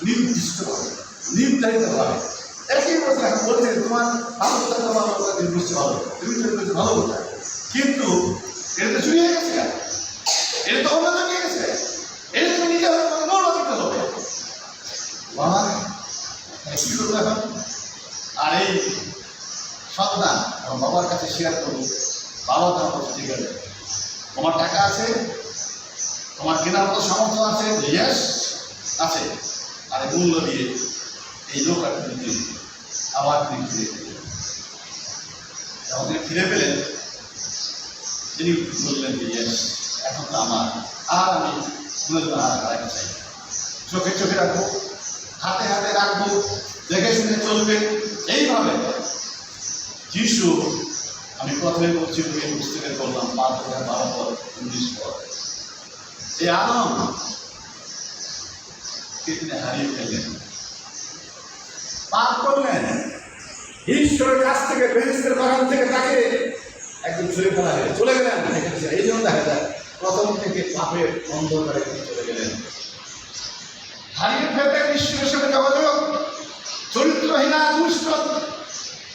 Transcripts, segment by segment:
নির্দিষ্টভাবে নির্ধারিতভাবে একই কথা এখন বলছেন তোমার ভালো নির্দিষ্ট ভালো তুমি ভালো বোঝায়, কিন্তু এটা তো চুরি হয়ে গেছে, এটা তো অন্য নিয়ে গেছে, এটা তুমি নিজে নোটও দিতে হবে। বাবা কি করবো এখন? আর এই সন্তান আমার বাবার কাছে শেয়ার করবো, বাবা তোমার কাছে ঠিক আছে, তোমার টাকা আছে, তোমার কেনার মতো সামর্থ্য আছে, ইয়েস আছে, আর মূল্য দিয়ে এই লোক আপনি আবার তিনি ফিরে পেলেন। যখন তিনি ফিরে পেলেন তিনি বললেন যে ইয়েস এখন তো আমার, আর আমি কোনোদিন আর হারাতে চাই, চোখে চোখে রাখবো, হাতে হাতে রাখবো, দেখে শুনে চলবে। এইভাবে যিশু, আমি প্রথমে বলছি এই পুস্তকে বললাম 5:12-19 পদ, এই আদম কে তিনি হারিয়ে ফেললেন, পাপ করলেন, ঈশ্বরের কাছ থেকে বেহেশতের বাগান থেকে তাকে একদম ছুঁড়ে ফেলা হয়ে চলে গেলেন। এই জন্য দেখা যায় প্রথম থেকে পাপের অন্ধকারে চলে গেলেন, হারিয়ে ফেললেন ঈশ্বরের সঙ্গে যোগাযোগ, চরিত্রহীনা দুষ্ট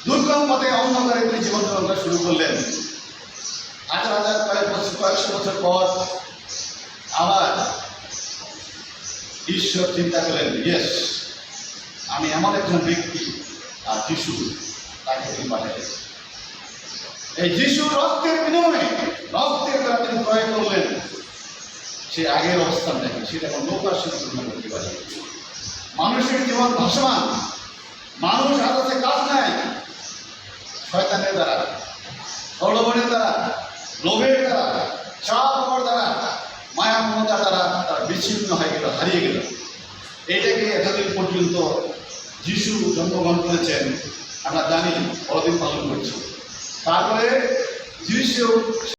দুর্গম পথে অন্ধকারে তিনি জীবনযাপন শুরু করলেন। হাজার হাজার কয়েকশো বছর পর আবার ঈশ্বর চিন্তা করেন, ইয়েস আমি এমন একজন ব্যক্তি, আর যিশু তাকে তিনি পাঠালেন। এই যিশু রক্তের বিনিময়ে, রক্তের দ্বারা তিনি ক্রয় করলেন সে আগের অবস্থান দেখে, সেটা এখন নৌকার সাথে তুলনা করতে পারে। মানুষের জীবন ভাসমান, মানুষ আদালতে কাজ নেয় শয়তানের দ্বারা, প্রলোভনের দ্বারা, লোভের দ্বারা, চাপ দ্বারা, মায়া মমতার দ্বারা তার বিচ্ছিন্ন হয়ে গেল, হারিয়ে গেল। এটাকে এতদিন পর্যন্ত যিশু জন্মগ্রহণ করেছেন আমরা জানি, বড়দিন পালন করছি। তারপরে যিশু